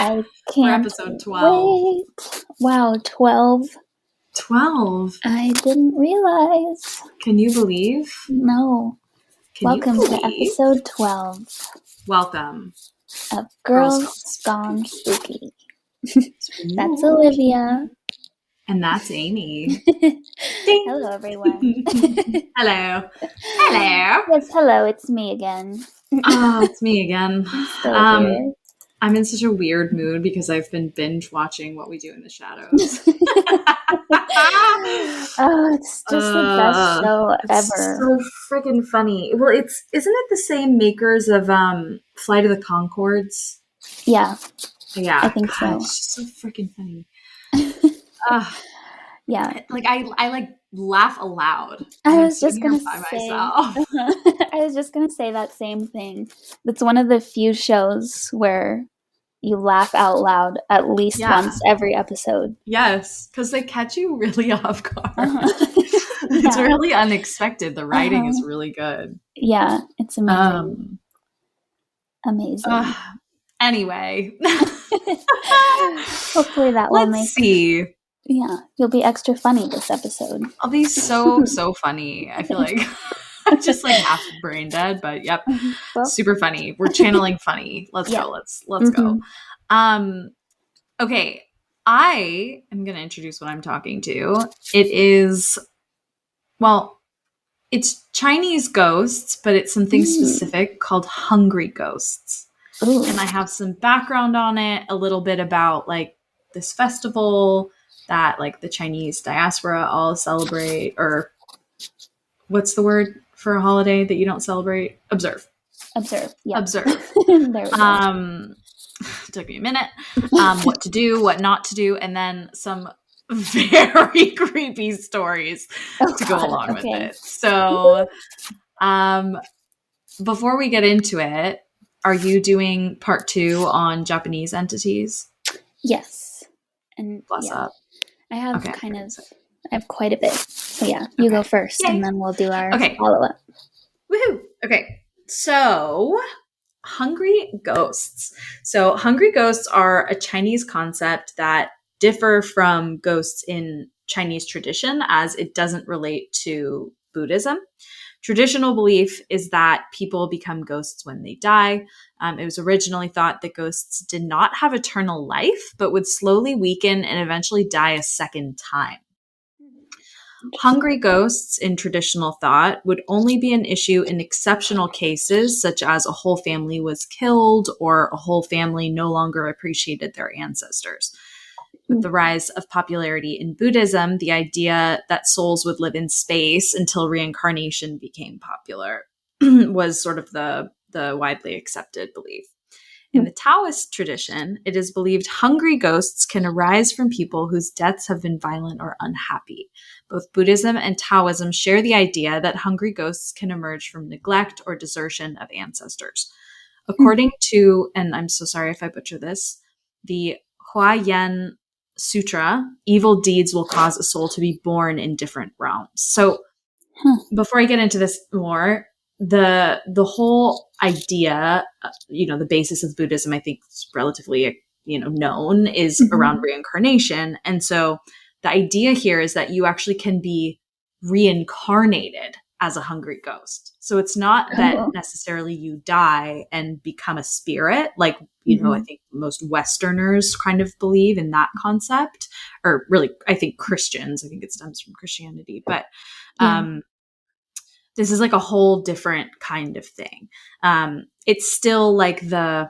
I We're can't episode 12. wait. Wow, 12. 12. I didn't realize. Can you believe? No. Can Welcome you to believe? episode 12 Welcome. of Girls Gone Spooky. That's Ooh. Olivia. And that's Amy. Hello, everyone. Hello. Hello. Yes, hello. It's me again. Oh, it's me again. Still here. I'm in such a weird mood because I've been binge watching What We Do in the Shadows. Oh, it's just the best show ever. So freaking funny. Well, isn't it the same makers of Flight of the Conchords? Yeah. Yeah. I think so. It's just so freaking funny. Yeah. Like I like laugh aloud. I was just gonna by say. myself. I was just gonna say that same thing. It's one of the few shows where you laugh out loud at least once every episode. Yes, because they catch you really off guard. It's really unexpected. The writing is really good. Yeah, it's amazing. Amazing. Anyway. Hopefully that will Let's see. Yeah, you'll be extra funny this episode. I'll be so funny. I feel like I'm just like half brain dead, but yep. Well, super funny. We're channeling funny. Let's go. Let's go. Okay. I am going to introduce what I'm talking to. It is, well, it's Chinese ghosts, but it's something specific called hungry ghosts. Ooh. And I have some background on it, a little bit about like this festival that like the Chinese diaspora all celebrate, or what's the word for a holiday that you don't celebrate? Observe. Yeah. Observe. There we go. Took me a minute. What to do, what not to do, and then some very creepy stories to go along with it. So, before we get into it, are you doing part 2 on Japanese entities? Yes. And Bless up. I have I have quite a bit. So yeah, you go first. Yay. And then we'll do our follow-up. Woohoo! Okay. So, hungry ghosts. So, hungry ghosts are a Chinese concept that differ from ghosts in Chinese tradition as it doesn't relate to Buddhism. Traditional belief is that people become ghosts when they die. It was originally thought that ghosts did not have eternal life, but would slowly weaken and eventually die a second time. Hungry ghosts in traditional thought would only be an issue in exceptional cases, such as a whole family was killed or a whole family no longer appreciated their ancestors. With the rise of popularity in Buddhism, the idea that souls would live in space until reincarnation became popular was sort of the widely accepted belief. In the Taoist tradition, it is believed hungry ghosts can arise from people whose deaths have been violent or unhappy. Both Buddhism and Taoism share the idea that hungry ghosts can emerge from neglect or desertion of ancestors. According to, and I'm so sorry if I butcher this, the Huayan Sutra, evil deeds will cause a soul to be born in different realms. So before I get into this more, the whole idea, the basis of Buddhism, I think is relatively, known, is around reincarnation. And so the idea here is that you actually can be reincarnated as a hungry ghost. So it's not that necessarily you die and become a spirit, like, I think most Westerners kind of believe in that concept, or really, I think Christians, I think it stems from Christianity, but this is like a whole different kind of thing. It's still like this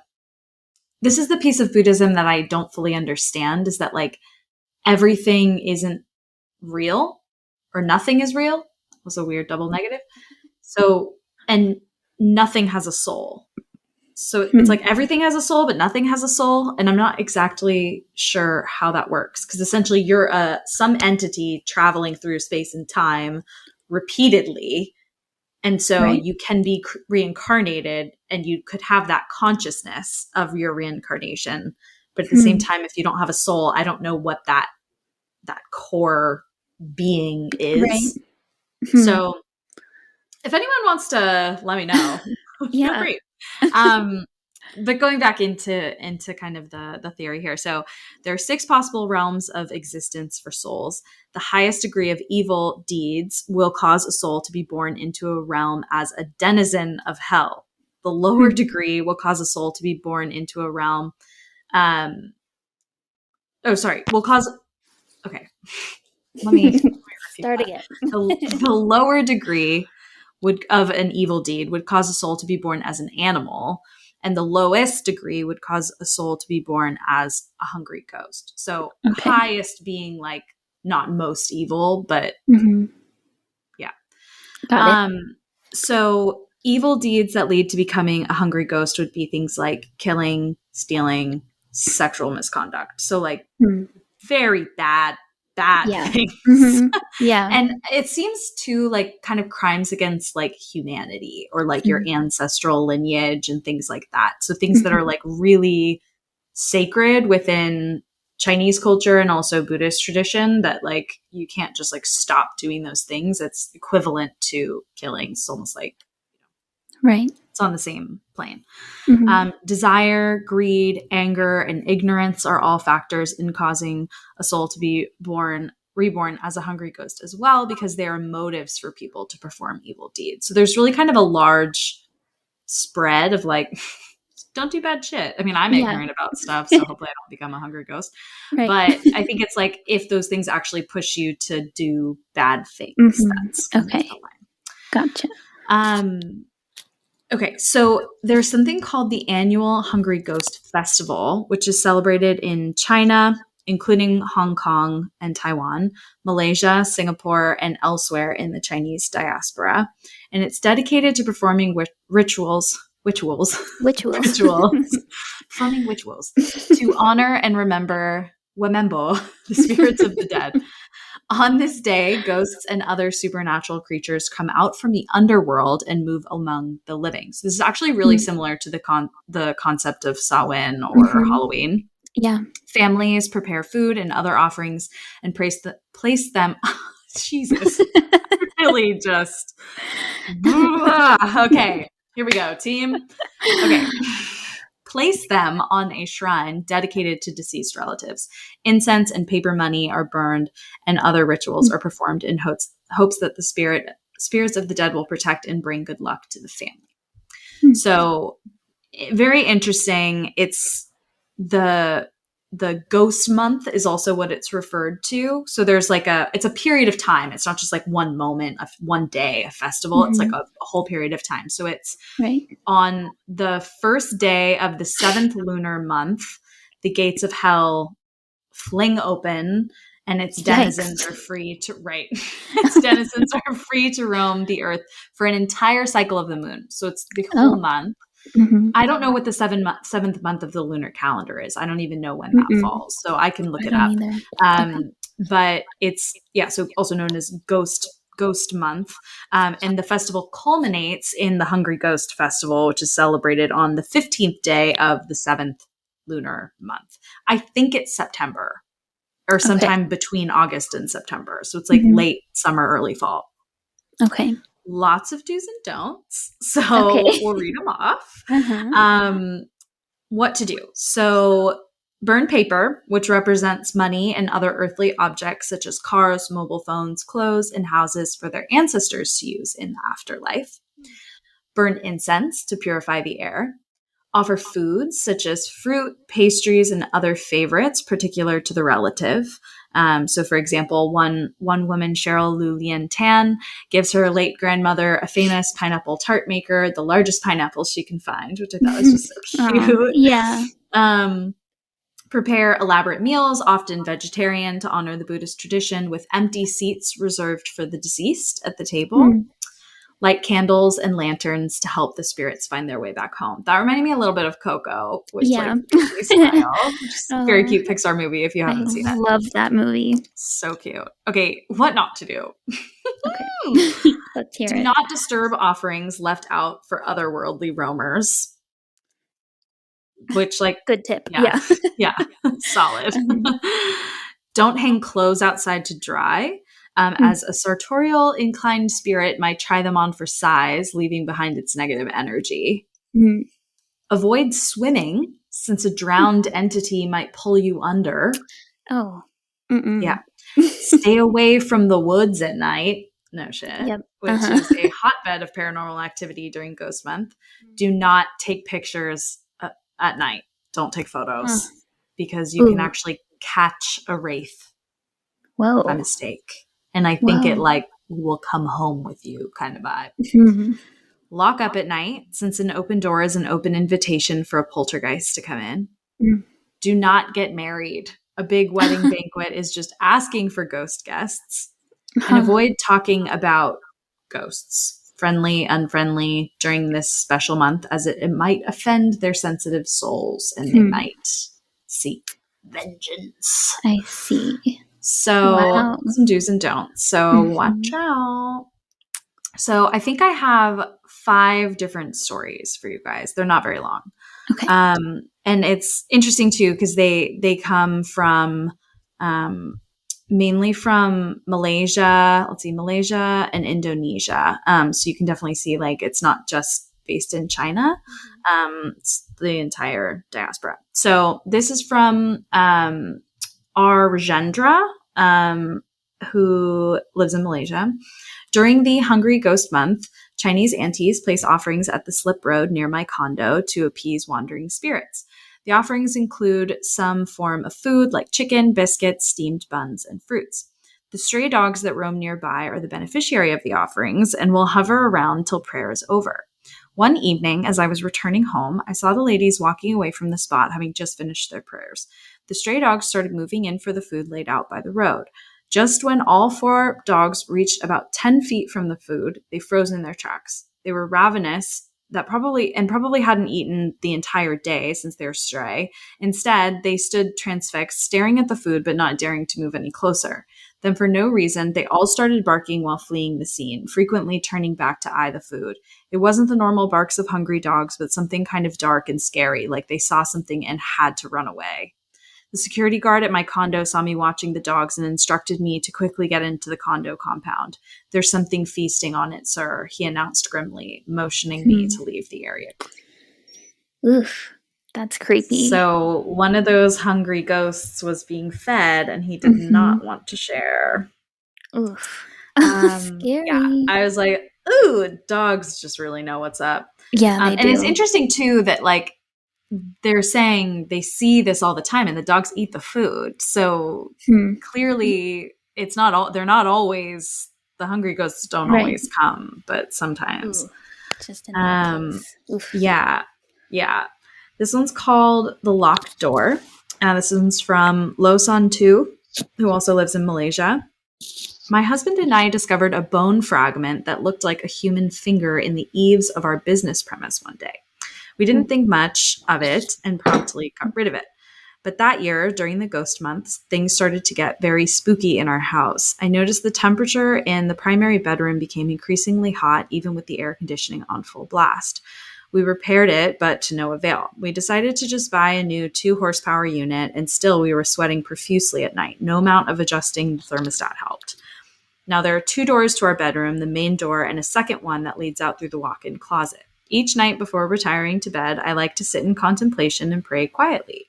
is the piece of Buddhism that I don't fully understand, is that like everything isn't real or nothing is real. It was a weird double negative. So, and nothing has a soul. So it's like everything has a soul, but nothing has a soul. And I'm not exactly sure how that works, because essentially you're some entity traveling through space and time repeatedly. And so you can be reincarnated and you could have that consciousness of your reincarnation. But at the same time, if you don't have a soul, I don't know what that core being is. Right. So if anyone wants to let me know, feel free. but going back into kind of the theory here. So there are 6 possible realms of existence for souls. The highest degree of evil deeds will cause a soul to be born into a realm as a denizen of hell. The lower degree will cause a soul to be born into a realm. Will cause. Okay, let me start again. The lower degree of an evil deed would cause a soul to be born as an animal, and the lowest degree would cause a soul to be born as a hungry ghost. So highest being like not most evil, but yeah. Got it. So evil deeds that lead to becoming a hungry ghost would be things like killing, stealing, sexual misconduct. So like very bad things. Yeah. And it seems too like kind of crimes against like humanity or like your ancestral lineage and things like that. So things that are like really sacred within Chinese culture and also Buddhist tradition that like you can't just like stop doing those things. It's equivalent to killing. It's almost like right. It's on the same plane. Desire, greed, anger, and ignorance are all factors in causing a soul to be reborn as a hungry ghost as well, because they are motives for people to perform evil deeds. So there's really kind of a large spread of like, don't do bad shit. I mean, I'm ignorant about stuff, so hopefully I don't become a hungry ghost. Right. But I think it's like if those things actually push you to do bad things, that's okay. Gotcha. Okay, so there's something called the annual Hungry Ghost Festival, which is celebrated in China, including Hong Kong and Taiwan, Malaysia, Singapore, and elsewhere in the Chinese diaspora. And it's dedicated to performing rituals, performing rituals to honor and remember Wemembo, the spirits of the dead. On this day, ghosts and other supernatural creatures come out from the underworld and move among the living. So this is actually really similar to the concept of Samhain or Halloween. Yeah. Families prepare food and other offerings and place them. Jesus, really just. Okay, here we go, team. Okay. Place them on a shrine dedicated to deceased relatives. Incense and paper money are burned, and other rituals are performed in hopes that the spirits of the dead will protect and bring good luck to the family. So, very interesting. It's the ghost month is also what it's referred to. So there's like it's a period of time. It's not just like one moment, one day, a festival. It's like a whole period of time. So it's on the first day of the 7th lunar month, the gates of hell fling open and its denizens are free to roam the earth for an entire cycle of the moon. So it's the whole month. I don't know what the 7th month of the lunar calendar is. I don't even know when that falls. So I can look it up. But it's, so also known as Ghost Month. And the festival culminates in the Hungry Ghost Festival, which is celebrated on the 15th day of the 7th lunar month. I think it's September or sometime between August and September. So it's like late summer, early fall. Okay. Lots of do's and don'ts. So we'll read them off. What to do. So burn paper, which represents money and other earthly objects such as cars, mobile phones, clothes, and houses for their ancestors to use in the afterlife. Burn incense to purify the air. Offer foods such as fruit, pastries, and other favorites particular to the relative. So, for example, one woman, Cheryl Lu Lian Tan, gives her late grandmother a famous pineapple tart maker, the largest pineapple she can find, which I thought was just so cute. Yeah. Prepare elaborate meals, often vegetarian, to honor the Buddhist tradition, with empty seats reserved for the deceased at the table. Light candles and lanterns to help the spirits find their way back home. That reminded me a little bit of Coco, which like style. Just very cute Pixar movie if you haven't seen it. I love that movie. So cute. Okay, what not to do. Let's hear it. Do not disturb offerings left out for otherworldly roamers. Which like good tip. Yeah. Solid. Don't hang clothes outside to dry. As a sartorial inclined spirit might try them on for size, leaving behind its negative energy. Avoid swimming since a drowned entity might pull you under. Oh. Yeah. Stay away from the woods at night. No shit. Yep. Which is a hotbed of paranormal activity during Ghost Month. Do not take pictures at night. Don't take photos because you can actually catch a wraith by mistake. And I think it like will come home with you kind of vibe. Lock up at night, since an open door is an open invitation for a poltergeist to come in. Do not get married. A big wedding banquet is just asking for ghost guests. And avoid talking about ghosts, friendly, unfriendly, during this special month, as it might offend their sensitive souls and they might seek vengeance. I see. So some do's and don'ts. So watch out. So I think I have 5 different stories for you guys. They're not very long. Okay. And it's interesting too, because they come from mainly from Malaysia. Let's see, Malaysia and Indonesia. So you can definitely see like it's not just based in China. It's the entire diaspora. So this is from R. Rajendra, who lives in Malaysia. During the Hungry Ghost Month, Chinese aunties place offerings at the slip road near my condo to appease wandering spirits. The offerings include some form of food like chicken, biscuits, steamed buns, and fruits. The stray dogs that roam nearby are the beneficiary of the offerings and will hover around till prayer is over. One evening, as I was returning home, I saw the ladies walking away from the spot, having just finished their prayers. The stray dogs started moving in for the food laid out by the road. Just when all 4 dogs reached about 10 feet from the food, they froze in their tracks. They were ravenous, probably hadn't eaten the entire day since they were stray. Instead, they stood transfixed, staring at the food but not daring to move any closer. Then, for no reason, they all started barking while fleeing the scene, frequently turning back to eye the food. It wasn't the normal barks of hungry dogs, but something kind of dark and scary, like they saw something and had to run away. The security guard at my condo saw me watching the dogs and instructed me to quickly get into the condo compound. "There's something feasting on it, sir," he announced grimly, motioning me to leave the area. Oof, that's creepy. So one of those hungry ghosts was being fed and he did not want to share. Oof. Scary. Yeah, I was like, ooh, dogs just really know what's up. Yeah, they do. And it's interesting too that like, they're saying they see this all the time and the dogs eat the food. So clearly it's not all, they're not always, the hungry ghosts don't always come, but sometimes. Ooh, just in Yeah. This one's called The Locked Door. This one's from Lo San Tu, who also lives in Malaysia. My husband and I discovered a bone fragment that looked like a human finger in the eaves of our business premise one day. We didn't think much of it and promptly got rid of it. But that year, during the ghost months, things started to get very spooky in our house. I noticed the temperature in the primary bedroom became increasingly hot, even with the air conditioning on full blast. We repaired it, but to no avail. We decided to just buy a new 2-horsepower unit, and still we were sweating profusely at night. No amount of adjusting the thermostat helped. Now, there are 2 doors to our bedroom, the main door and a second one that leads out through the walk-in closet. Each night before retiring to bed, I like to sit in contemplation and pray quietly.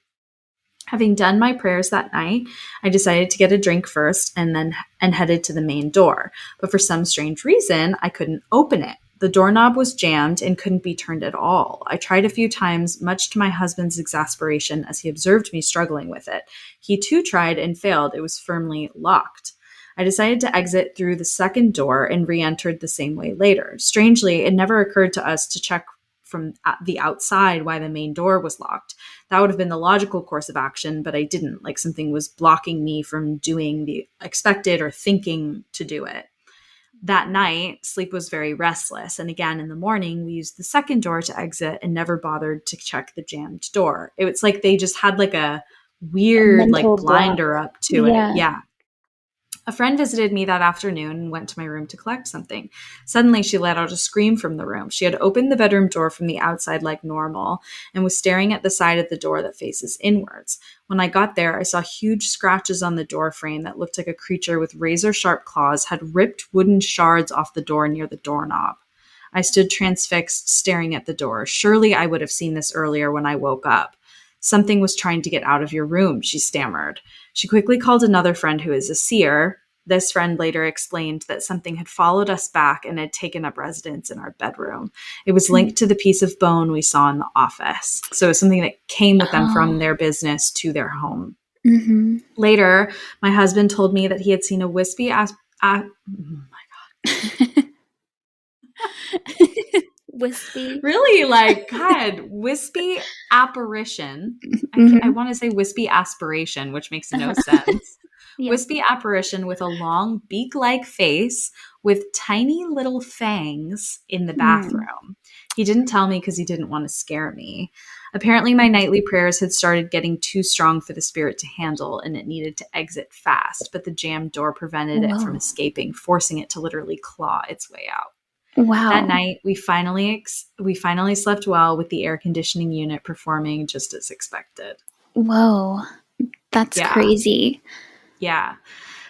Having done my prayers that night, I decided to get a drink first and headed to the main door. But for some strange reason, I couldn't open it. The doorknob was jammed and couldn't be turned at all. I tried a few times, much to my husband's exasperation as he observed me struggling with it. He too tried and failed. It was firmly locked. I decided to exit through the second door and re-entered the same way later. Strangely, it never occurred to us to check from the outside why the main door was locked. That would have been the logical course of action, but I didn't, like something was blocking me from doing the expected or thinking to do it. That night, sleep was very restless, and again in the morning, we used the second door to exit and never bothered to check the jammed door. It's like they just had like a weird like blinder up to it. Yeah. A friend visited me that afternoon and went to my room to collect something. Suddenly, she let out a scream from the room. She had opened the bedroom door from the outside like normal and was staring at the side of the door that faces inwards. When I got there, I saw huge scratches on the door frame that looked like a creature with razor-sharp claws had ripped wooden shards off the door near the doorknob. I stood transfixed, staring at the door. Surely I would have seen this earlier when I woke up. Something was trying to get out of your room, she stammered. She quickly called another friend who is a seer. This friend later explained that something had followed us back and had taken up residence in our bedroom. It was linked to the piece of bone we saw in the office. So it was something that came with them from their business to their home. Mm-hmm. Later, my husband told me that he had seen a wispy oh my God. Wispy. Really, like, God, wispy apparition. I want to say wispy aspiration, which makes no sense. Yeah. Wispy apparition with a long beak-like face with tiny little fangs in the bathroom. He didn't tell me because he didn't want to scare me. Apparently, my nightly prayers had started getting too strong for the spirit to handle, and it needed to exit fast, but the jammed door prevented it from escaping, forcing it to literally claw its way out. Wow. That night, we finally slept well with the air conditioning unit performing just as expected. Whoa. That's crazy. Yeah.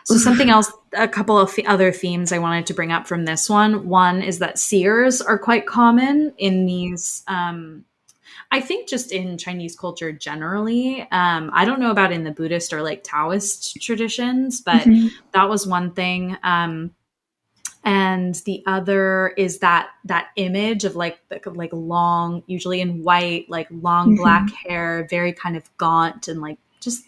So something else, a couple of other themes I wanted to bring up from this one. One is that seers are quite common in these, I think just in Chinese culture generally. I don't know about in the Buddhist or like Taoist traditions, but that was one thing. And the other is that image of like long, usually in white, like long black hair, very kind of gaunt and like just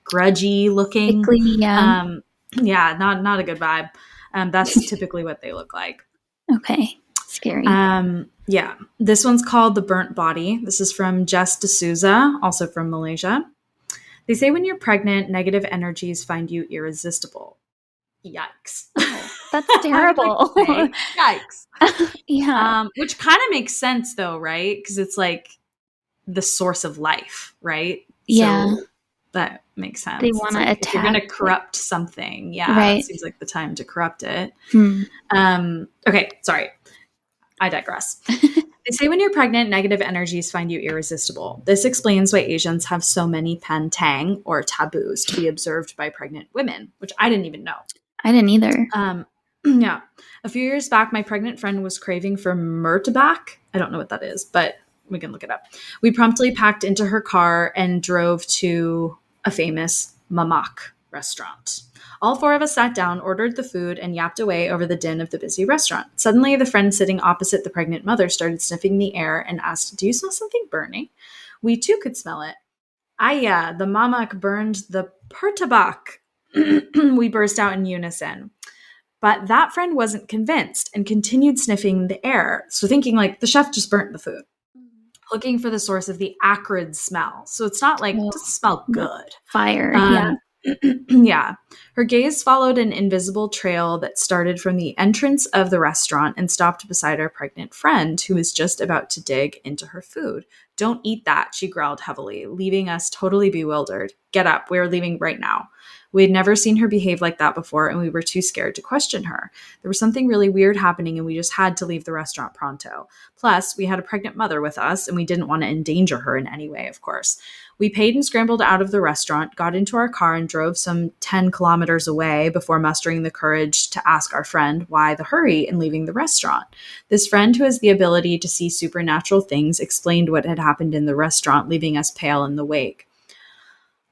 grudgy looking. Yeah. Not a good vibe. That's typically what they look like. Okay. Scary. Yeah. This one's called The Burnt Body. This is from Jess D'Souza, also from Malaysia. They say when you're pregnant, negative energies find you irresistible. Yikes. Oh, that's terrible. Yikes. Yeah. Which kind of makes sense though, right? Because it's like the source of life, right? Yeah. So that makes sense. They want to attack. If you're going to corrupt something, right. It seems like the time to corrupt it. Okay, sorry. I digress. They say when you're pregnant, negative energies find you irresistible. This explains why Asians have so many pantang, or taboos, to be observed by pregnant women, which I didn't even know. I didn't either. Yeah. A few years back, my pregnant friend was craving for murtabak. I don't know what that is, but we can look it up. We promptly packed into her car and drove to a famous mamak restaurant. All four of us sat down, ordered the food, and yapped away over the din of the busy restaurant. Suddenly, the friend sitting opposite the pregnant mother started sniffing the air and asked, "Do you smell something burning?" We too could smell it. The mamak burned the pertabak. We burst out in unison. But that friend wasn't convinced and continued sniffing the air. So thinking like the chef just burnt the food, looking for the source of the acrid smell. So it's not like, it doesn't smell good. Fire, yeah. Yeah. Her gaze followed an invisible trail that started from the entrance of the restaurant and stopped beside our pregnant friend, who was just about to dig into her food. "Don't eat that," she growled heavily, leaving us totally bewildered. "Get up. We are leaving right now." We had never seen her behave like that before, and we were too scared to question her. There was something really weird happening, and we just had to leave the restaurant pronto. Plus, we had a pregnant mother with us, and we didn't want to endanger her in any way, of course. We paid and scrambled out of the restaurant, got into our car, and drove some 10 kilometers away before mustering the courage to ask our friend why the hurry in leaving the restaurant. This friend, who has the ability to see supernatural things, explained what had happened in the restaurant, leaving us pale in the wake.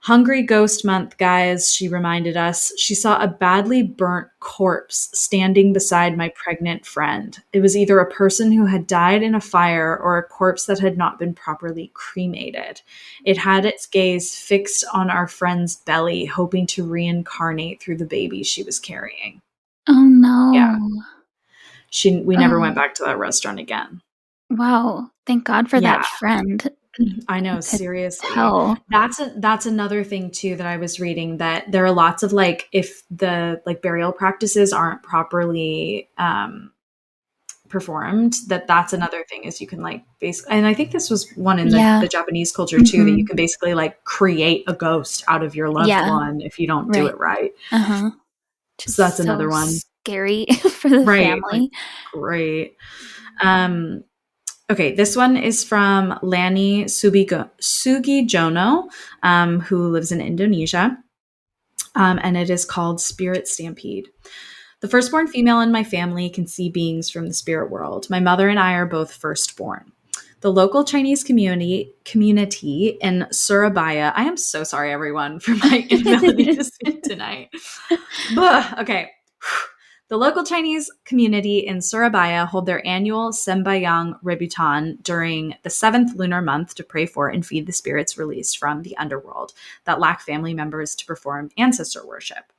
"Hungry Ghost Month, guys," she reminded us. She saw a badly burnt corpse standing beside my pregnant friend. It was either a person who had died in a fire or a corpse that had not been properly cremated. It had its gaze fixed on our friend's belly, hoping to reincarnate through the baby she was carrying. Oh, no. Yeah. We never went back to that restaurant again. Wow. Thank God for that friend. I know, seriously. That's another thing too that I was reading, that there are lots of like, if the like burial practices aren't properly performed, that's another thing, is you can like basically, and I think this was one in the Japanese culture too, that you can basically like create a ghost out of your loved one if you don't do it right. So that's another one. Scary for the family. Like, great. Okay, this one is from Lani Sugijono, who lives in Indonesia, and it is called Spirit Stampede. The firstborn female in my family can see beings from the spirit world. My mother and I are both firstborn. The local Chinese community in Surabaya. I am so sorry, everyone, for my inability to speak tonight. Okay. The local Chinese community in Surabaya hold their annual Sembayang Rebutan during the 7th lunar month to pray for and feed the spirits released from the underworld that lack family members to perform ancestor worship.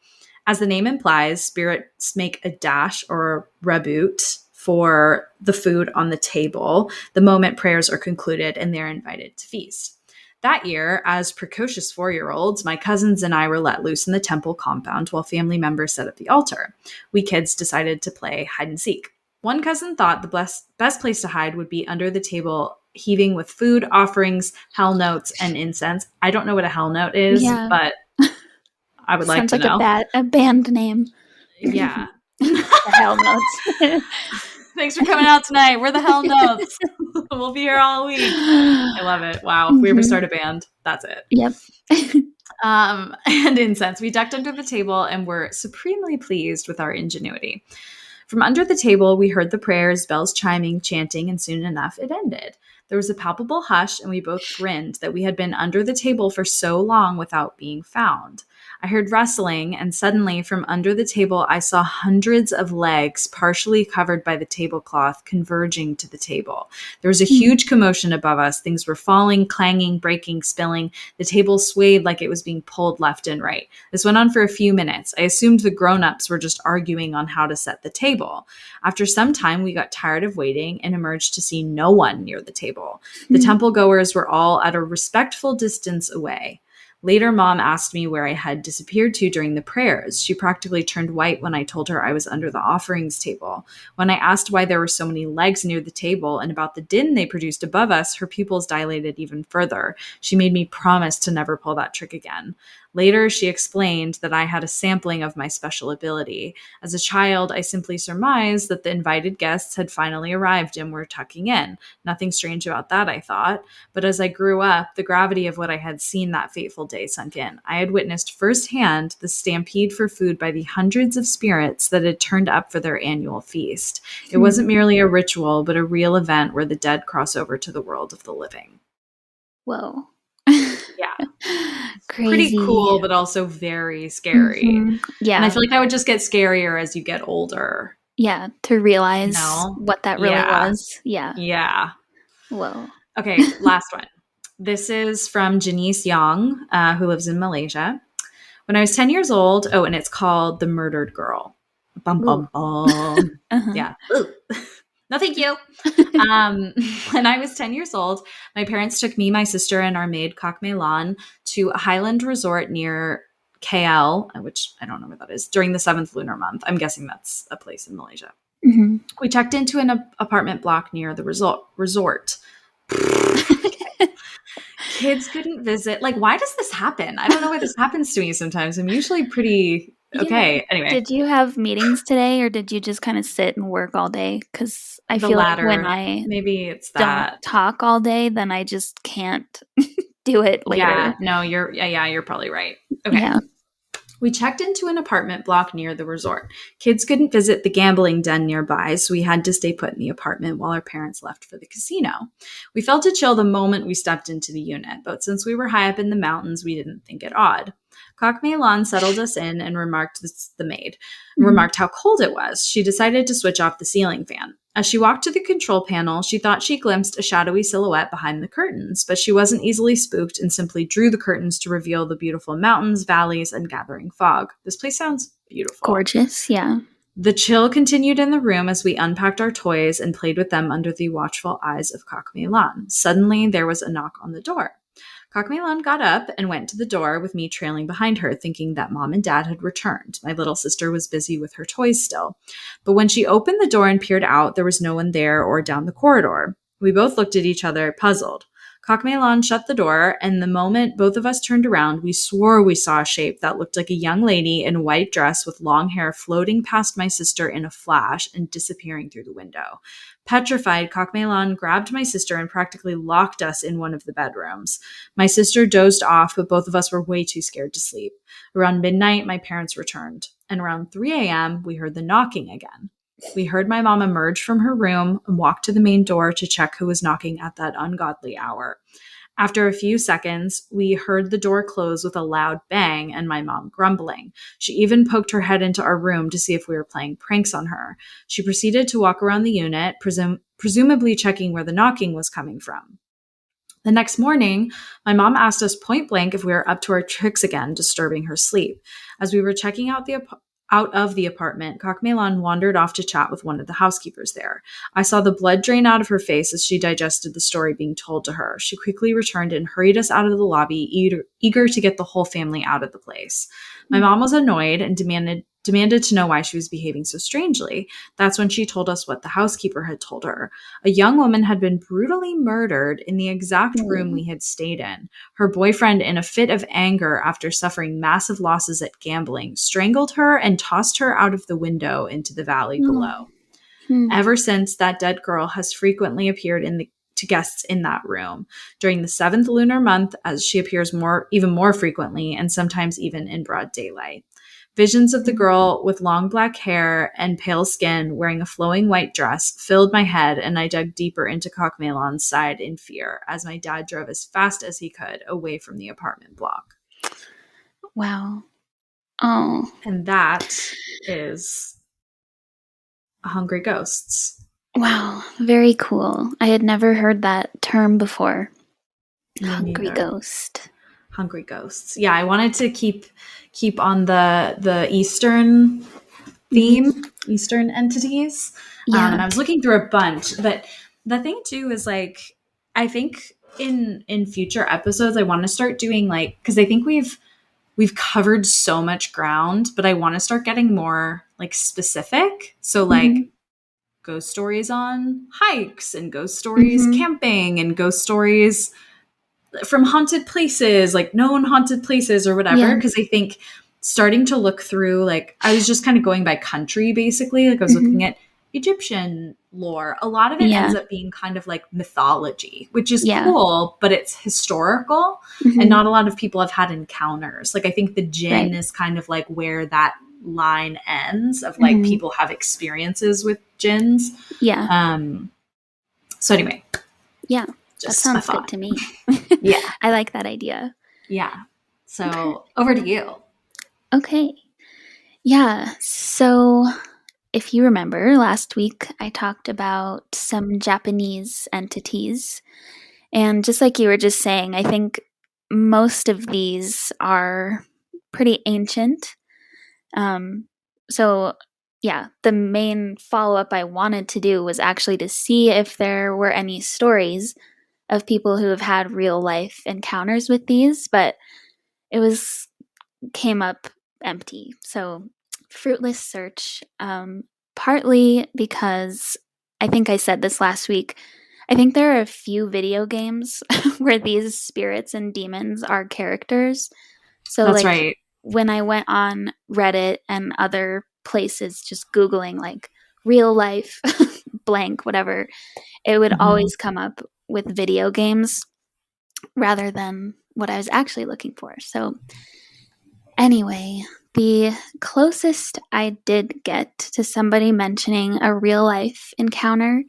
As the name implies, spirits make a dash or rebut for the food on the table the moment prayers are concluded and they're invited to feast. That year, as precocious 4-year-olds, my cousins and I were let loose in the temple compound while family members set up the altar. We kids decided to play hide and seek. One cousin thought the best place to hide would be under the table, heaving with food, offerings, hell notes, and incense. I don't know what a hell note is, but I would like to know. Sounds like a band name. Yeah. The Hell Notes. Thanks for coming out tonight. We're the Hell Notes. We'll be here all week. I love it. Wow. If we ever start a band, that's it. Yep. And incense. We ducked under the table and were supremely pleased with our ingenuity. From under the table, we heard the prayers, bells chiming, chanting, and soon enough it ended. There was a palpable hush, and we both grinned that we had been under the table for so long without being found. I heard rustling, and suddenly from under the table, I saw hundreds of legs partially covered by the tablecloth converging to the table. There was a huge commotion above us. Things were falling, clanging, breaking, spilling. The table swayed like it was being pulled left and right. This went on for a few minutes. I assumed the grown-ups were just arguing on how to set the table. After some time, we got tired of waiting and emerged to see no one near the table. The temple goers were all at a respectful distance away. Later, Mom asked me where I had disappeared to during the prayers. She practically turned white when I told her I was under the offerings table. When I asked why there were so many legs near the table and about the din they produced above us, her pupils dilated even further. She made me promise to never pull that trick again. Later, she explained that I had a sampling of my special ability. As a child, I simply surmised that the invited guests had finally arrived and were tucking in. Nothing strange about that, I thought. But as I grew up, the gravity of what I had seen that fateful day sunk in. I had witnessed firsthand the stampede for food by the hundreds of spirits that had turned up for their annual feast. It wasn't merely a ritual, but a real event where the dead cross over to the world of the living. Whoa. Yeah. Crazy. Pretty cool, but also very scary. Mm-hmm. Yeah. And I feel like that would just get scarier as you get older. Yeah, to realize what that really was. Yeah. Yeah. Whoa. Okay, last one. This is from Janice Young, who lives in Malaysia. When I was 10 years old, and it's called The Murdered Girl. Bum, bum, bum. Yeah. Ooh. No, thank you. When I was 10 years old, my parents took me, my sister, and our maid, Kok Mei Lan, to a highland resort near KL, which I don't know where that is, during the 7th lunar month. I'm guessing that's a place in Malaysia. Mm-hmm. We checked into an apartment block near the resort. Kids couldn't visit. Like, why does this happen? I don't know why this happens to me sometimes. I'm usually pretty okay. Yeah. Anyway. Did you have meetings today, or did you just kind of sit and work all day? Because I feel latter. Like when I maybe it's that don't talk all day, then I just can't do it later. Yeah, no, you're probably right. Okay. Yeah. We checked into an apartment block near the resort. Kids couldn't visit the gambling den nearby, so we had to stay put in the apartment while our parents left for the casino. We felt a chill the moment we stepped into the unit, but since we were high up in the mountains, we didn't think it odd. Kok Mei Lan settled us in and remarked how cold it was. She decided to switch off the ceiling fan. As she walked to the control panel, she thought she glimpsed a shadowy silhouette behind the curtains, but she wasn't easily spooked and simply drew the curtains to reveal the beautiful mountains, valleys, and gathering fog. This place sounds beautiful. Gorgeous, yeah. The chill continued in the room as we unpacked our toys and played with them under the watchful eyes of Kok Mei Lan. Suddenly, there was a knock on the door. Kok Mei Lan got up and went to the door with me trailing behind her, thinking that Mom and Dad had returned. My little sister was busy with her toys still. But when she opened the door and peered out, there was no one there or down the corridor. We both looked at each other, puzzled. Cockmelon shut the door, and the moment both of us turned around, we swore we saw a shape that looked like a young lady in a white dress with long hair floating past my sister in a flash and disappearing through the window. Petrified, Cockmelon grabbed my sister and practically locked us in one of the bedrooms. My sister dozed off, but both of us were way too scared to sleep. Around midnight, my parents returned, and around 3 a.m., we heard the knocking again. We heard my mom emerge from her room and walk to the main door to check who was knocking at that ungodly hour. After a few seconds, we heard the door close with a loud bang and my mom grumbling. She even poked her head into our room to see if we were playing pranks on her. She proceeded to walk around the unit, presumably checking where the knocking was coming from. The next morning, my mom asked us point blank if we were up to our tricks again, disturbing her sleep. As we were checking out of the apartment, Cockmelon wandered off to chat with one of the housekeepers there. I saw the blood drain out of her face as she digested the story being told to her. She quickly returned and hurried us out of the lobby, eager to get the whole family out of the place. My mom was annoyed and demanded to know why she was behaving so strangely. That's when she told us what the housekeeper had told her. A young woman had been brutally murdered in the exact room we had stayed in. Her boyfriend, in a fit of anger after suffering massive losses at gambling, strangled her and tossed her out of the window into the valley below. Ever since, that dead girl has frequently appeared to guests in that room during the 7th lunar month, as she appears even more frequently and sometimes even in broad daylight. Visions of the girl with long black hair and pale skin wearing a flowing white dress filled my head, and I dug deeper into Cockmelon's side in fear as my dad drove as fast as he could away from the apartment block. Wow. Oh. And that is Hungry Ghosts. Wow. Very cool. I had never heard that term before. Hungry Ghost. Hungry Ghosts. Yeah, I wanted to keep on the Eastern theme, Eastern entities. Yeah. And I was looking through a bunch, but the thing too is like, I think in future episodes, I want to start doing like, because I think we've covered so much ground, but I want to start getting more like specific. So like ghost stories on hikes and ghost stories camping and ghost stories from haunted places, like known haunted places or whatever. Because I think starting to look through, like I was just kind of going by country, basically. Like I was looking at Egyptian lore. A lot of it ends up being kind of like mythology, which is cool, but it's historical and not a lot of people have had encounters. Like I think the jinn is kind of like where that line ends of like people have experiences with jinns. Yeah. So anyway. Yeah. That sounds good to me. Yeah. I like that idea. Yeah. So over to you. Okay. Yeah. So if you remember, last week I talked about some Japanese entities. And just like you were just saying, I think most of these are pretty ancient. So yeah, the main follow-up I wanted to do was actually to see if there were any stories of people who have had real life encounters with these, but it came up empty. So fruitless search, partly because I think I said this last week. I think there are a few video games where these spirits and demons are characters. So that's like right. When I went on Reddit and other places just Googling like real life blank, whatever, it would always come up with video games rather than what I was actually looking for. So anyway, the closest I did get to somebody mentioning a real life encounter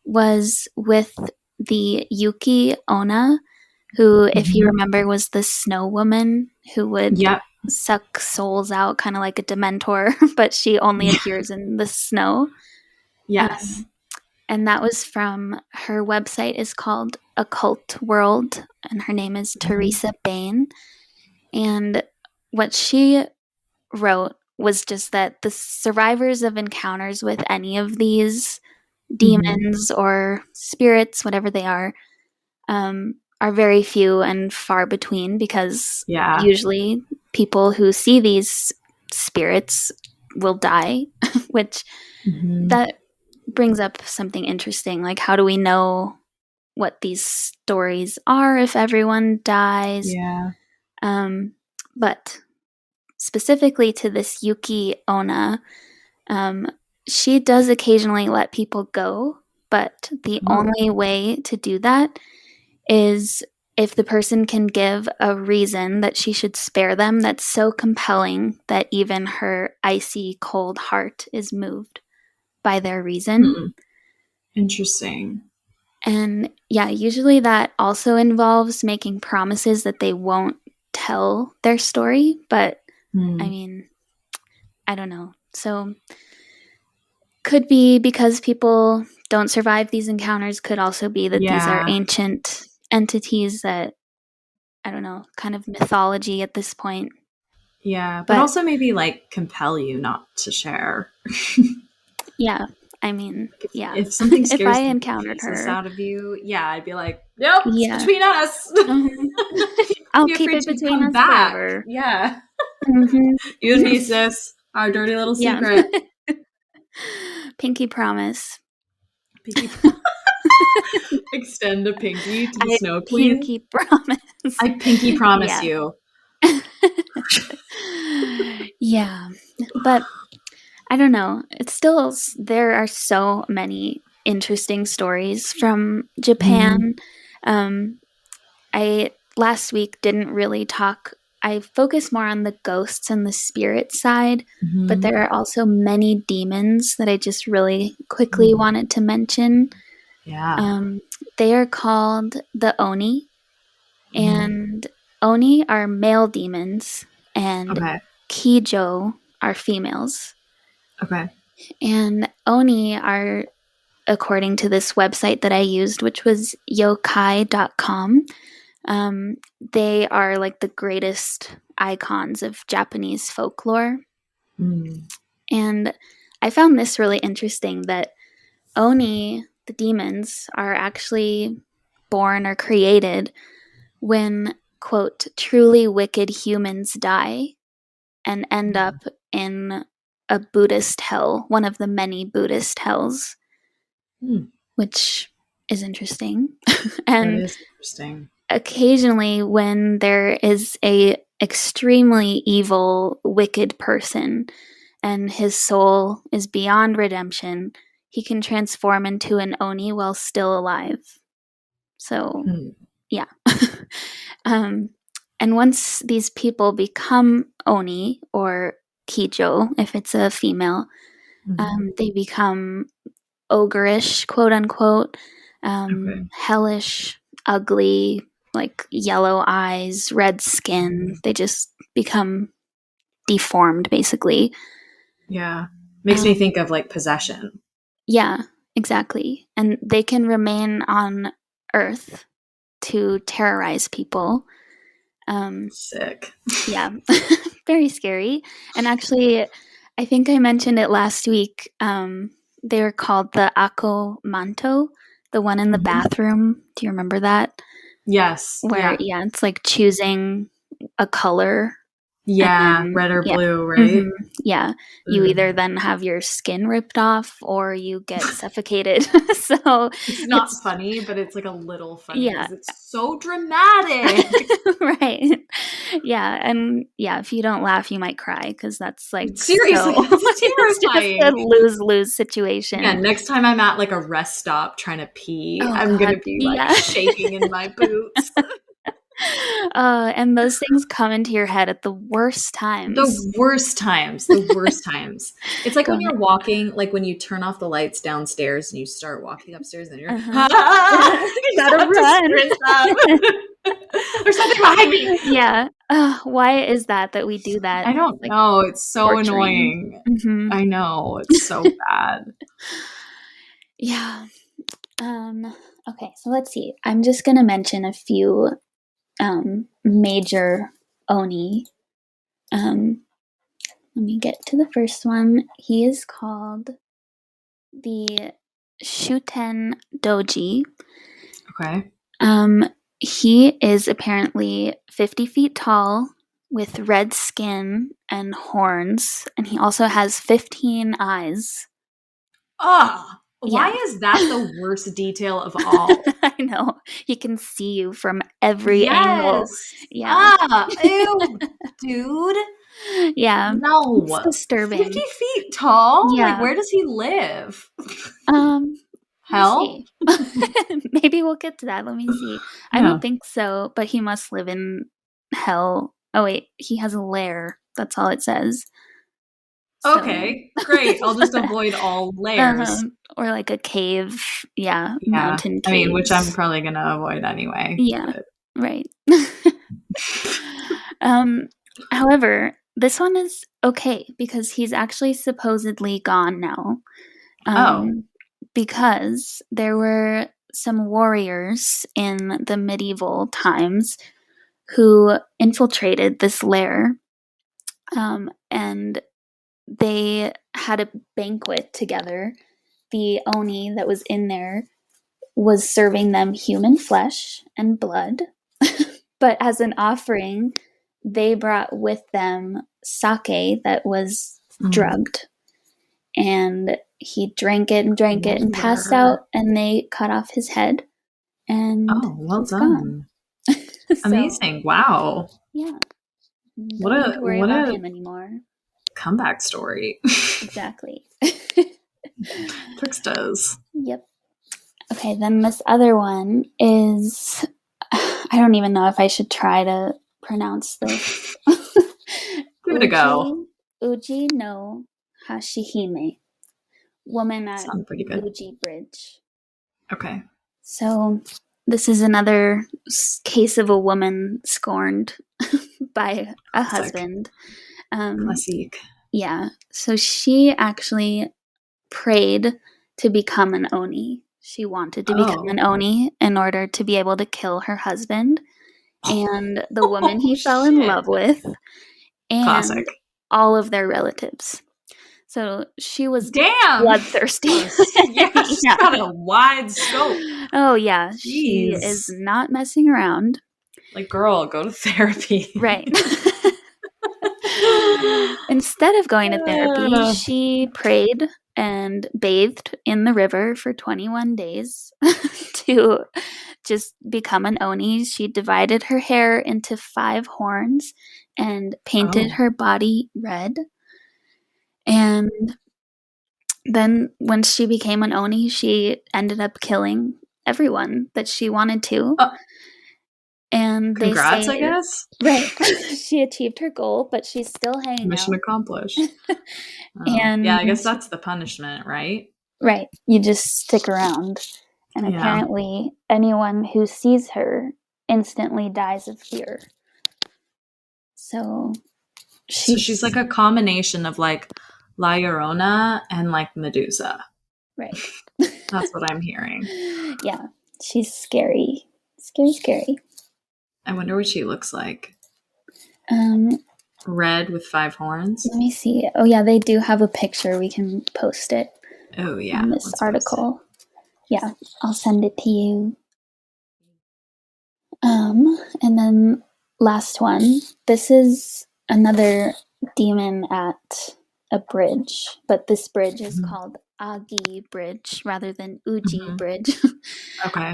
was with the Yuki Onna, who, if you remember, was the snow woman who would suck souls out, kind of like a Dementor, but she only appears in the snow. Yes. And that was from, her website is called Occult World, and her name is Teresa Bain. And what she wrote was just that the survivors of encounters with any of these demons or spirits, whatever they are very few and far between, because usually people who see these spirits will die, which that brings up something interesting. Like, how do we know what these stories are if everyone dies. Yeah. But specifically to this Yuki Onna, she does occasionally let people go, but the only way to do that is if the person can give a reason that she should spare them that's so compelling that even her icy cold heart is moved by their reason. Interesting. And yeah, usually that also involves making promises that they won't tell their story, but I mean, I don't know. So could be because people don't survive these encounters, could also be that these are ancient entities that, I don't know, kind of mythology at this point. Yeah, but also maybe like compel you not to share. Yeah, I mean, yeah. If something scares if I encountered her out of you, yeah, I'd be like, nope, Yeah. it's between us. I'll keep it between us forever. Yeah. Mhm. You and me, sis. Our dirty little Yeah. secret. Pinky promise. Pinky Extend a pinky to the Snow Queen. Pinky promise. I pinky promise you. Yeah. But I don't know. It's still, there are so many interesting stories from Japan. I last week didn't really talk. I focused more on the ghosts and the spirit side, but there are also many demons that I just really quickly wanted to mention. Yeah. They are called the Oni, and Oni are male demons, and Kijo are females. Okay. And Oni are, according to this website that I used, which was yokai.com, they are like the greatest icons of Japanese folklore. And I found this really interesting, that Oni, the demons, are actually born or created when, quote, truly wicked humans die and end up in a Buddhist hell, one of the many Buddhist hells, which is interesting. And that is interesting. Occasionally, when there is a extremely evil, wicked person and his soul is beyond redemption, he can transform into an Oni while still alive. So, yeah. And once these people become Oni, or Kijo, if it's a female, they become ogreish, quote unquote, hellish, ugly, like yellow eyes, red skin. They just become deformed, basically. Yeah. Makes me think of like possession. Yeah, exactly. And they can remain on Earth to terrorize people. Sick. Yeah. Very scary. And actually, I think I mentioned it last week. They're called the Ako Manto, the one in the bathroom. Do you remember that? Yes. Where, it's like choosing a color. Yeah, red or blue, right? Yeah. You either then have your skin ripped off or you get suffocated. So it's not funny, but it's like a little funny because it's so dramatic. Right. Yeah. And yeah, if you don't laugh, you might cry, because that's like seriously, it's terrifying. It's just a lose-lose situation. Yeah, next time I'm at like a rest stop trying to pee, I'm going to be like shaking in my boots. And those things come into your head at the worst times. The worst times. It's like when you're walking, like when you turn off the lights downstairs and you start walking upstairs and you're you gotta run. There's something behind me. Yeah. Why is that we do that? I don't know. It's so annoying. I know. It's so bad. Yeah. Okay, so let's see. I'm just gonna mention a few major Oni. Let me get to the first one. He is called the Shuten Doji. Okay. He is apparently 50 feet tall with red skin and horns, and he also has 15 eyes. Oh, Why is that the worst detail of all? I know. He can see you from every angle. Yeah. Ew, dude. Yeah. No. It's disturbing. 50 feet tall? Yeah. Like, where does he live? Hell? Hell? Maybe we'll get to that. Let me see. I don't think so, but he must live in hell. Oh, wait. He has a lair. That's all it says. So. Okay, great. I'll just avoid all layers. Or like a cave. Yeah. Mountain caves. I mean, which I'm probably going to avoid anyway. Yeah. Right. However, this one is okay because he's actually supposedly gone now. Because there were some warriors in the medieval times who infiltrated this lair, and they had a banquet together. The Oni that was in there was serving them human flesh and blood, but as an offering, they brought with them sake that was drugged, and he drank it and passed out, and they cut off his head, and well done. So, amazing. Wow. Yeah. Don't need to worry about him anymore. Comeback story. Exactly. Tricksters. Yep. Okay, then this other one is, I don't even know if I should try to pronounce this. Give it a go. Uji no Hashihime. Woman at good. Uji Bridge. Okay. So this is another case of a woman scorned by a husband. Classique. Yeah. So she actually prayed to become an Oni. She wanted to become an Oni in order to be able to kill her husband and the woman he fell in love with, and all of their relatives. So she was bloodthirsty. She's got a wide scope. Oh, yeah. Jeez. She is not messing around. Like, girl, go to therapy. Right. Instead of going to therapy, she prayed and bathed in the river for 21 days to just become an Oni. She divided her hair into 5 horns and painted her body red. And then when she became an Oni, she ended up killing everyone that she wanted to. And congrats, I guess. Right. She achieved her goal, but she's still hanging Mission out. accomplished. And yeah, I guess that's the punishment, right? Right. You just stick around. And apparently anyone who sees her instantly dies of fear. So she's like a combination of like La Llorona and like Medusa. Right. That's what I'm hearing. Yeah. She's scary. Scary. I wonder what she looks like. Red with 5 horns. Let me see. Oh yeah, they do have a picture. We can post it. Oh yeah. In this article. Yeah, I'll send it to you. And then last one. This is another demon at a bridge, but this bridge is called Agi Bridge rather than Uji Bridge. Okay.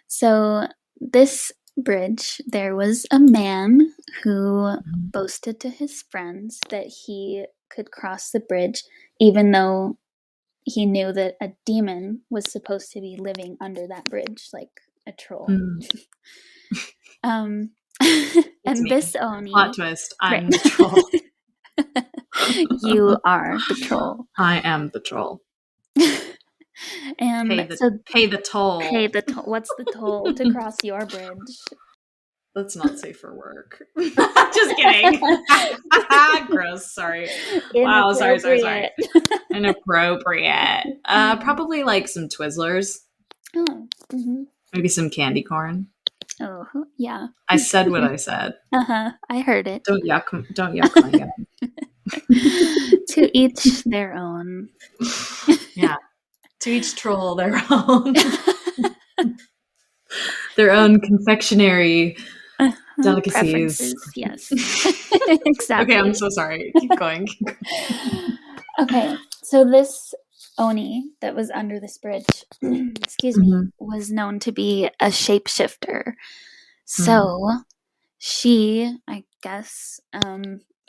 So this bridge, there was a man who boasted to his friends that he could cross the bridge, even though he knew that a demon was supposed to be living under that bridge, like a troll. And this Oni, plot twist, I'm the troll. You are the troll. I am the troll. And pay the toll. What's the toll to cross your bridge? That's not safe for work. Just kidding. Gross. Sorry. Wow. Sorry. Inappropriate. Probably like some Twizzlers. Oh. Maybe some candy corn. Oh yeah. I said what I said. I heard it. Don't yuck my yum. To each their own. Yeah. To each troll their own. Their own confectionery delicacies. Yes. Exactly. Okay, I'm so sorry. Keep going. Okay, so this Oni that was under this bridge, excuse me, Mm-hmm. was known to be a shapeshifter. Mm-hmm. So she, I guess,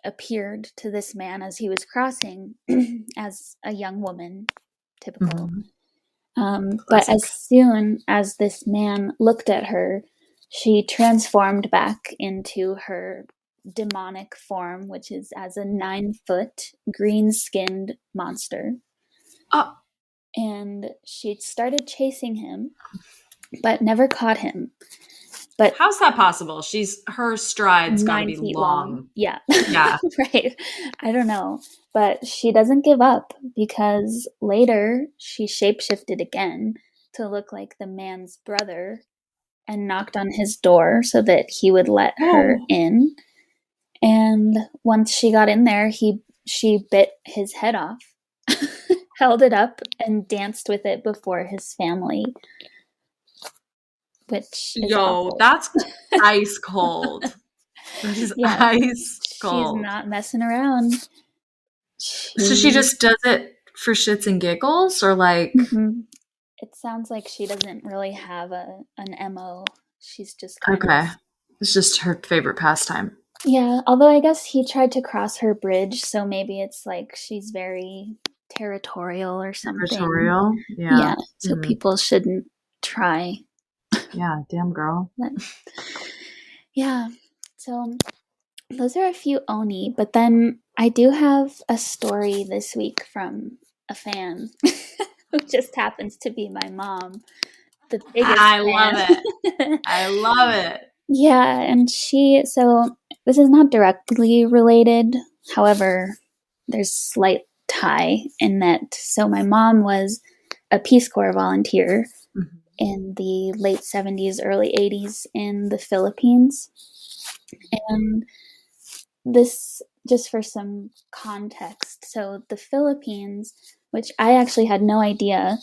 appeared to this man as he was crossing as a young woman, typical. But Classic. as soon as this man looked at her, she transformed back into her demonic form, which is as a 9-foot green skinned monster. Oh, And she started chasing him, but never caught him. But how's that possible? Her stride's got to 9 be feet long. long. Yeah. Yeah. Right. I don't know. But she doesn't give up because later she shapeshifted again to look like the man's brother and knocked on his door so that he would let her Oh. in. And once she got in there, she bit his head off, held it up, and danced with it before his family, which is Yo, awful. that's ice cold. That is Yeah, ice she's cold. not messing around. So she just does it for shits and giggles, or like? Mhm. It sounds like she doesn't really have an MO. She's just kind Okay, of. it's just her favorite pastime. Yeah, although I guess he tried to cross her bridge, so maybe it's like she's very territorial or something. Territorial, Yeah, so Mhm. people shouldn't try. Yeah, damn girl. But, yeah, so those are a few Oni, but then I do have a story this week from a fan who just happens to be my mom, the biggest I fan. love it. I love it. Yeah, and so this is not directly related. However, there's slight tie in that. So my mom was a Peace Corps volunteer Mhm. in the late 70s, early 80s in the Philippines. And this, just for some context, so the Philippines, which I actually had no idea,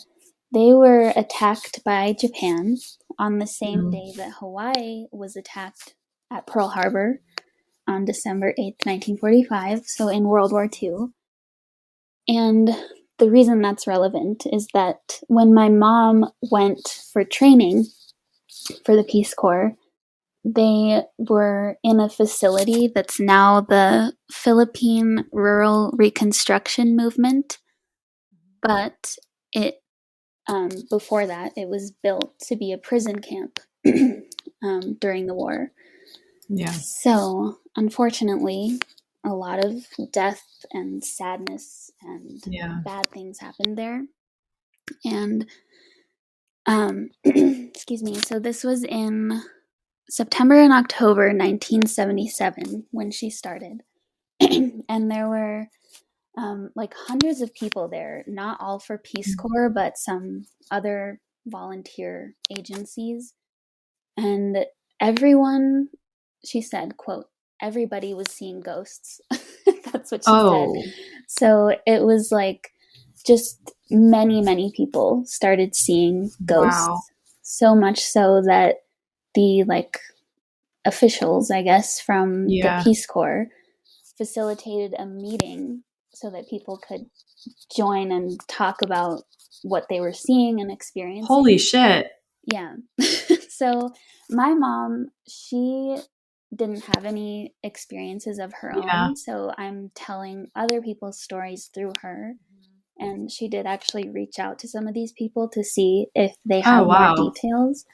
they were attacked by Japan on the same day that Hawaii was attacked at Pearl Harbor on December 8th, 1945, so in World War II. And the reason that's relevant is that when my mom went for training for the Peace Corps, they were in a facility that's now the Philippine Rural Reconstruction Movement, but it before that it was built to be a prison camp during the war. Yeah. So unfortunately, a lot of death and sadness and bad things happened there. And excuse me. So this was in September and October 1977 when she started. And there were like hundreds of people there, not all for Peace Corps, but some other volunteer agencies. And everyone, she said, quote, everybody was seeing ghosts. That's what she said. So it was like just many people started seeing ghosts. Wow. So much so that the like officials, I guess, from the Peace Corps facilitated a meeting so that people could join and talk about what they were seeing and experiencing. Holy shit. Yeah. So my mom, she didn't have any experiences of her own, so I'm telling other people's stories through her. And she did actually reach out to some of these people to see if they have more details,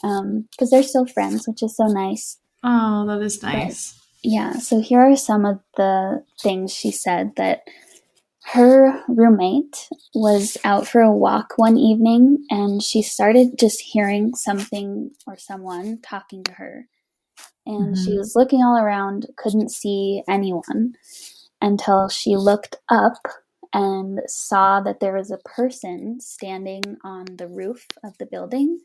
because they're still friends, which is so nice. Oh, that is nice. But, yeah, so here are some of the things she said. That her roommate was out for a walk one evening and she started just hearing something or someone talking to her. And she was looking all around, couldn't see anyone until she looked up and saw that there was a person standing on the roof of the building,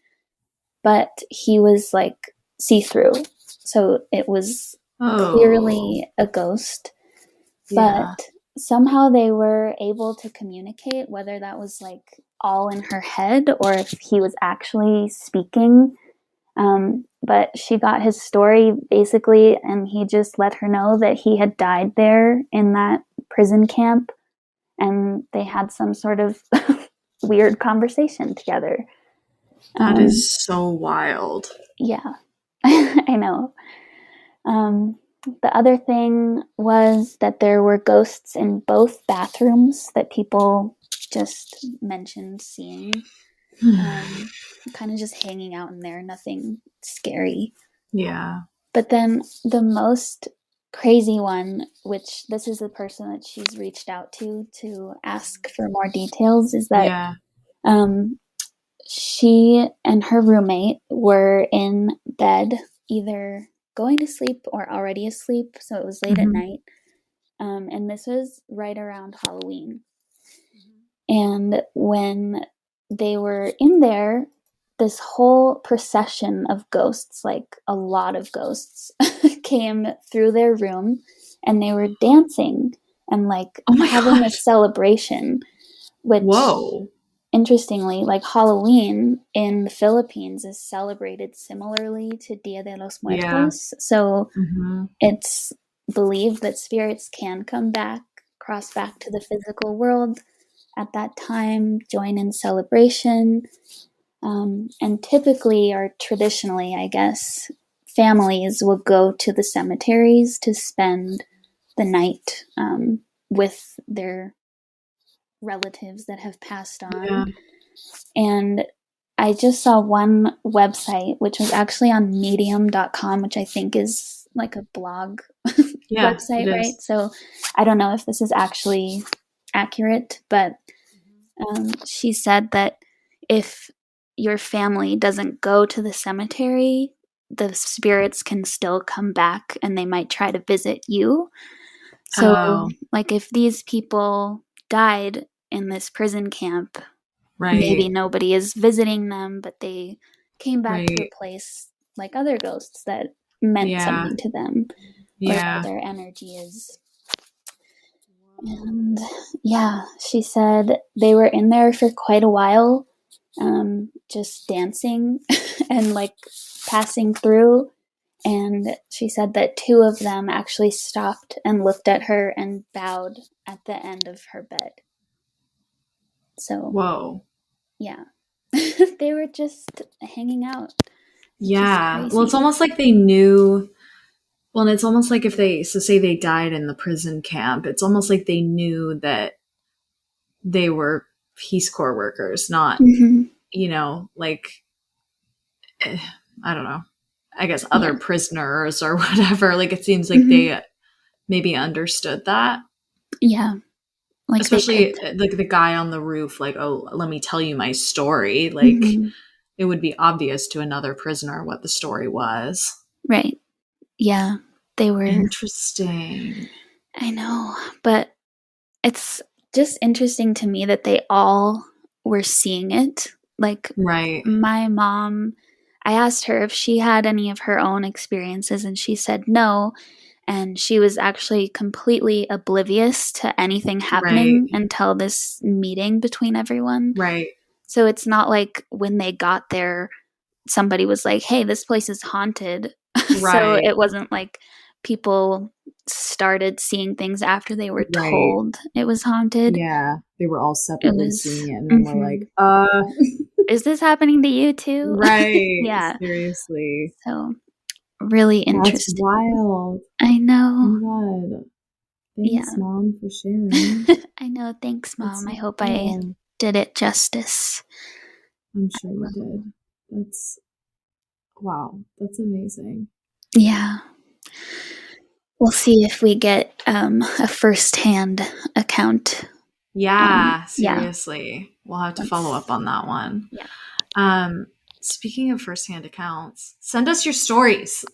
but he was like see-through. So it was clearly a ghost. But somehow they were able to communicate, whether that was like all in her head or if he was actually speaking. But she got his story basically, and he just let her know that he had died there in that prison camp and they had some sort of weird conversation together. That is so wild. Yeah, I know. The other thing was that there were ghosts in both bathrooms that people just mentioned seeing. Kind of just hanging out in there, nothing scary. Yeah. But then the most crazy one, which this is the person that she's reached out to ask for more details, is that she and her roommate were in bed, either going to sleep or already asleep, so it was late at night. And this was right around Halloween. And when they were in there, this whole procession of ghosts, like a lot of ghosts, came through their room, and they were dancing and like having a celebration, which, interestingly, like Halloween in the Philippines is celebrated similarly to Dia de los Muertos. So it's believed that spirits can come back, cross back to the physical world at that time, join in celebration. And typically, or traditionally, I guess, families will go to the cemeteries to spend the night with their relatives that have passed on. Yeah. And I just saw one website, which was actually on medium.com, which I think is like a blog website, right? So I don't know if this is actually accurate, but she said that if your family doesn't go to the cemetery, the spirits can still come back and they might try to visit you. So, like, if these people died in this prison camp, maybe nobody is visiting them, but they came back to a place like other ghosts that meant something to them, or their energy is. And she said they were in there for quite a while, just dancing and like passing through. And she said that two of them actually stopped and looked at her and bowed at the end of her bed. So, yeah. They were just hanging out. Yeah. Well, it's almost like they knew. Well, and it's almost like if they, so say they died in the prison camp, it's almost like they knew that they were Peace Corps workers, not, you know, like, I don't know, I guess other prisoners or whatever. Like, it seems like they maybe understood that. Yeah. Like, especially like the guy on the roof, like, oh, let me tell you my story. Like, it would be obvious to another prisoner what the story was. Right. Yeah. They were. Interesting. I know. But it's just interesting to me that they all were seeing it. Like, my mom, I asked her if she had any of her own experiences, and she said no. And she was actually completely oblivious to anything happening until this meeting between everyone. Right. So it's not like when they got there, somebody was like, hey, this place is haunted. So it wasn't like people started seeing things after they were told it was haunted. Yeah. They were all separately seeing it, and then we're like, is this happening to you too? Right. Yeah. Seriously. So really interesting. That's wild. I know. Oh my God. Thanks, Mom, for sharing. I know. Thanks, Mom. I hope I did it justice. I'm sure you did. That's wow. That's amazing. Yeah. We'll see if we get a first-hand account. Yeah, seriously. We'll have to follow up on that one. Yeah. Speaking of first-hand accounts, send us your stories.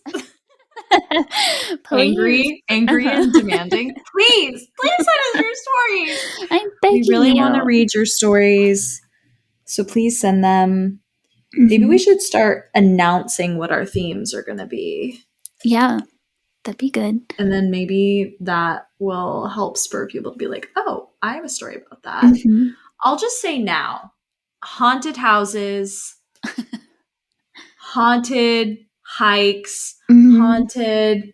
Angry and demanding. Please send us your stories. I'm begging you. We really want to read your stories, so please send them. Maybe we should start announcing what our themes are going to be. Yeah, that'd be good. And then maybe that will help spur people to be like, oh, I have a story about that. I'll just say now, haunted houses, haunted hikes, haunted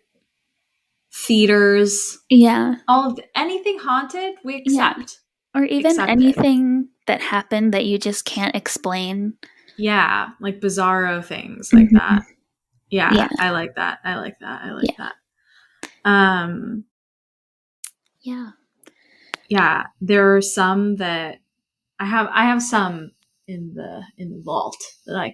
theaters. Yeah. All of anything haunted, we accept. Or even accept it. anything that happened that you just can't explain. Yeah, like bizarro things like that. Yeah, Yeah. I like that. I like that. I like Yeah. that. Yeah. Yeah, there are some that I have some in the vault that I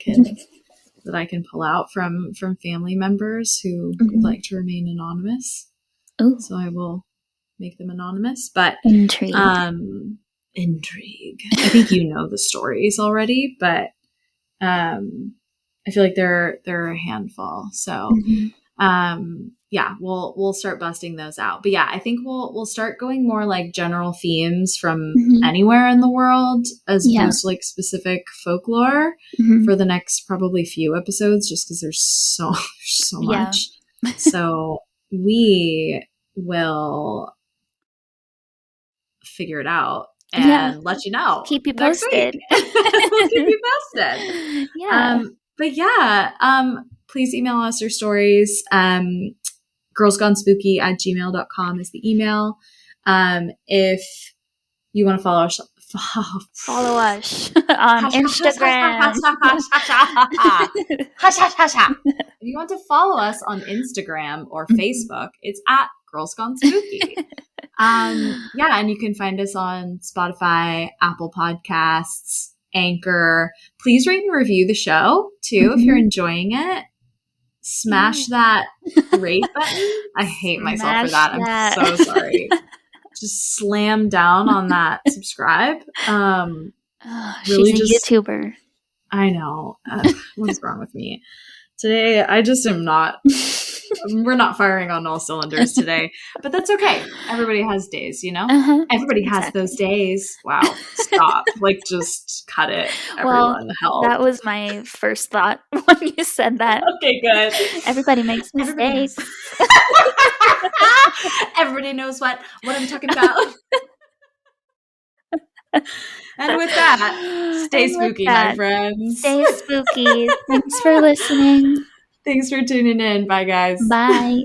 can pull out from family members who would like to remain anonymous. Ooh. So I will make them anonymous, but Intrigue. Intrigue. I think you know the stories already, but I feel like there are a handful. So yeah, we'll start busting those out. But yeah, I think we'll start going more like general themes from anywhere in the world as opposed to like specific folklore for the next probably few episodes, just because there's so much. So we will figure it out and let you know. Keep you posted. We'll keep you posted. Yeah. But yeah, please email us your stories. girlsgonespooky@gmail.com is the email. If you want to follow us on Instagram. If you want to follow us on Instagram or Facebook, it's at Girls Gone Spooky. Yeah, and you can find us on Spotify, Apple Podcasts, Anchor. Please rate and review the show too if you're enjoying it. Smash that rate button. I hate myself for that. I'm so sorry. Just slam down on that subscribe. Really she's a YouTuber. I know. What's wrong with me? Today, I just am not. We're not firing on all cylinders today, but that's okay. Everybody has days, you know? Everybody has those days. Wow. Stop. Like, just cut it. Everyone, help. That was my first thought when you said that. Okay, good. Everybody makes mistakes. Everybody knows what I'm talking about. And with that, stay spooky, my friends. Stay spooky. Thanks for listening. Thanks for tuning in. Bye, guys. Bye.